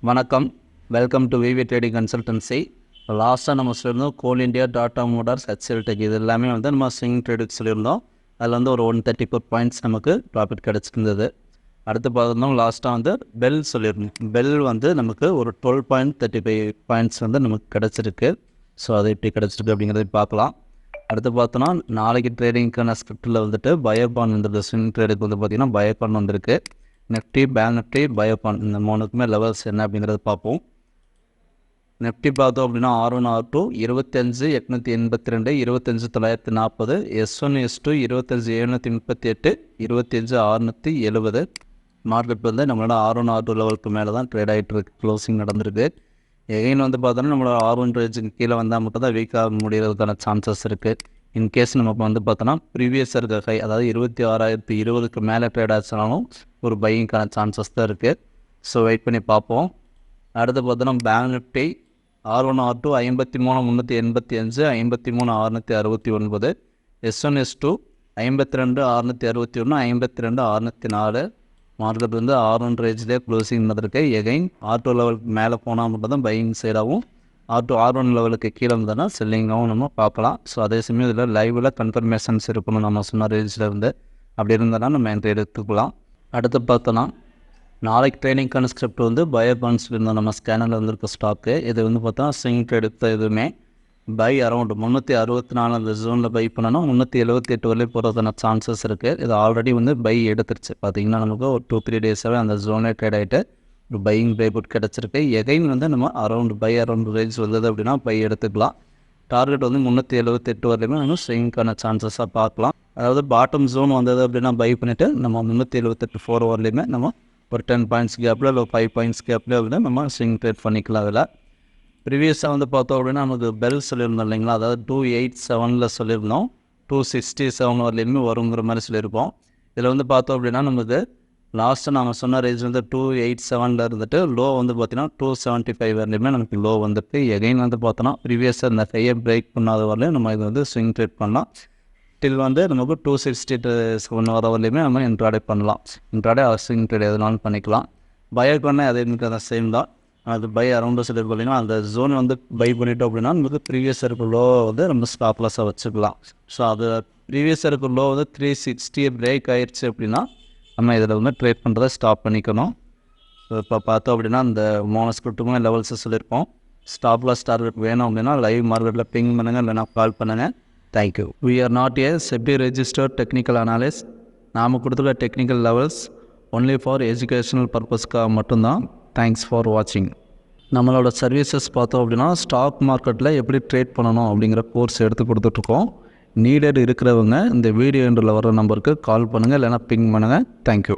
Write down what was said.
வணக்கம். Welcome to VV trading consultancy. லாஸ்ட்டாக நம்ம சொல்லியிருந்தோம் Coal India, Tata Motors, HCL tech இது எல்லாமே வந்து நம்ம ஸ்விங் ட்ரேடுக்கு சொல்லியிருந்தோம். அதில் வந்து ஒரு 134 பாயிண்ட்ஸ் நமக்கு ப்ராஃபிட் கிடச்சிருந்தது. அடுத்து பார்த்தோம் லாஸ்ட்டாக வந்து பெல் சொல்லியிருந்தோம். பெல் வந்து நமக்கு ஒரு 12.35 பாயிண்ட்ஸ் வந்து நமக்கு கிடச்சிருக்கு. ஸோ அது எப்படி கிடச்சிருக்கு அப்படிங்கிறத பார்க்கலாம். அடுத்து பார்த்தோன்னா நாளைக்கு ட்ரேடிங்க்கான ஸ்கிரிப்டில் வந்துட்டு பயோகான் வந்துருக்கு. ஸ்விங் ட்ரேடுக்கு வந்து பார்த்திங்கன்னா பயோகான் வந்திருக்கு. நெஃப்டி, பேங்க் நிஃப்டி, பயோகான் இந்த மூணுக்குமே லெவல்ஸ் என்ன அப்படிங்கிறத பார்ப்போம். நெஃப்டி பார்த்தோம் அப்படின்னா R1 R2 25,882 25,940, S1 S2 25,738 25,670. Market வந்து நம்மளோட R1 R2 லெவலுக்கு மேலே தான் ட்ரேட் ஆகிட்டு இருக்கு. க்ளோசிங் நடந்திருக்கு. எகைன் வந்து பார்த்தோன்னா நம்மளோட R1 ரேஞ்சுக்கு கீழே வந்தால் மட்டும் தான் வீக்காக முடிகிறதுக்கான சான்சஸ் இருக்குது. இன்கேஸ் நமக்கு வந்து பார்த்தோன்னா ப்ரீவியஸாக இருக்க ஹை, அதாவது 26,020க்கு மேலே ட்ரேட் ஆச்சுனாலும் ஒரு பையிங்கான சான்சஸ் தான் இருக்குது. ஸோ வெயிட் பண்ணி பார்ப்போம். அடுத்து பார்த்தோன்னா bank Nifty R1 R2 53,385 53,669, S1 S2 52,661 52,604. Market வந்து R1 ரேஞ்சிலே க்ளோசிங் நடந்திருக்கு. எகைன் R2 லெவலுக்கு மேலே போனால் மட்டும் தான் பையிங் சைடாகவும், R1 லெவலுக்கு கீழே இருந்ததுன்னா செல்லிங்காகவும் நம்ம பார்க்கலாம். ஸோ அதே சமயம் இதில் லைவில் கன்ஃபர்மேஷன்ஸ் இருக்கணும். நம்ம சொன்ன ரேஞ்சில் இருந்து அப்படி இருந்ததுன்னா நம்ம என்ட்ரி எடுத்துக்கலாம். அடுத்து பார்த்தோன்னா நாளைக்கு ட்ரேடிங்கான ஸ்கிரிப்ட் வந்து பயோகான்ஸ் இருந்தோம். நம்ம ஸ்கேனரில் வந்துருக்க ஸ்டாக்கு இது வந்து பார்த்தோன்னா ஸ்விங் ட்ரேட் எடுத்த எதுவுமே பை அரௌண்ட் 364 அந்த ஜோனில் பை பண்ணணும். 378 வரையும் போகிறதுக்கான சான்சஸ் இருக்குது. இது ஆல்ரெடி வந்து பை எடுத்துருச்சு. பார்த்திங்கன்னா நமக்கு ஒரு 2-3 டேஸாகவே அந்த ஜோனே ட்ரேட் ஆகிட்டு ஒரு பையிங் பை புட் கிடச்சிருக்கு. எகைன் வந்து நம்ம அரௌண்ட் ரேஞ்ச் வந்தது அப்படின்னா பை எடுத்துக்கலாம். டார்கெட் வந்து 378 வரையுமே நம்ம ஸ்விங்கான சான்சஸாக பார்க்கலாம். அதாவது பாட்டம் ஜோன் வந்தது அப்படின்னா பை பண்ணிவிட்டு நம்ம 378 4 வரலையுமே நம்ம ஒரு 10 பாயிண்ட்ஸ் கேப்பில் இல்லை 5 பாயிண்ட்ஸ் கேப்பில் அப்படின்னா நம்ம ஸ்விங் ட்ரேட் பண்ணிக்கலாம். அதில் ப்ரீவியஸாக வந்து பார்த்தோம் அப்படின்னா நமக்கு பெல் சொல்லியிருந்தோம் இல்லைங்களா, அதாவது 287 சொல்லியிருந்தோம். 267 வரலையுமே வருங்கிற மாதிரி சொல்லியிருப்போம். இதில் வந்து பார்த்தோம் அப்படின்னா நமக்கு லாஸ்ட்டு நாங்கள் சொன்ன ரேஞ்ச் வந்து 287 இருந்துட்டு லோ வந்து பார்த்தீங்கன்னா 275 வரலையுமே நமக்கு லோ வந்துட்டு எகைன் வந்து பார்த்தோன்னா ப்ரீவியஸாக இந்த ஹையை பிரேக் பண்ணாத வரலையும் நம்ம இது வந்து ஸ்விங் ட்ரேட் பண்ணலாம். டில் வந்து நமக்கு 267 வர வரலையுமே நம்ம இன்ட்ராடே பண்ணலாம். இன்ட்ராடே ஸ்விங் ட்ரேட் எதுனாலும் பண்ணிக்கலாம். பயோகானே அதே மாதிரி தான் சேம் தான். அது பை அரௌண்ட் சொல்லி பார்த்தீங்கன்னா அந்த ஜோன் வந்து பை பண்ணிட்டோம் அப்படின்னா நமக்கு ப்ரீவியஸ் இருக்க லோ வந்து நம்ம ஸ்டாப் லாஸாக வச்சுக்கலாம். ஸோ அது ப்ரீவியஸ் இருக்க லோ வந்து 360 பிரேக் ஆயிடுச்சு அப்படின்னா நம்ம இதில் வந்து ட்ரேட் பண்ணுறதை ஸ்டாப் பண்ணிக்கணும். ஸோ இப்போ பார்த்தோம் அப்படின்னா இந்த மோனோ ஸ்கிரிப்ட்டுக்கும் லெவல்ஸை சொல்லியிருப்போம். ஸ்டாப் லாஸ் டார்கெட் வேணும் அப்படின்னா லைவ் மார்க்கெட்டில் பிங் பண்ணுங்கள், இல்லைனா கால் பண்ணுங்கள். Thank you. We are not a SEBI registered technical analyst. நாம் கொடுத்துருக்க technical levels only for educational பர்பஸ்க்காக மட்டும்தான். தேங்க்ஸ் ஃபார் வாட்சிங். நம்மளோட சர்வீசஸ் பார்த்தோம் அப்படின்னா ஸ்டாக் மார்க்கெட்டில் எப்படி ட்ரேட் பண்ணணும் அப்படிங்கிற கோர்ஸ் எடுத்து கொடுத்துட்ருக்கோம். நீடட் இருக்கிறவங்க இந்த வீடியோ எண்டில் வர நம்பருக்கு கால் பண்ணுங்கள், இல்லைனா பிங் பண்ணுங்கள். தேங்க்யூ.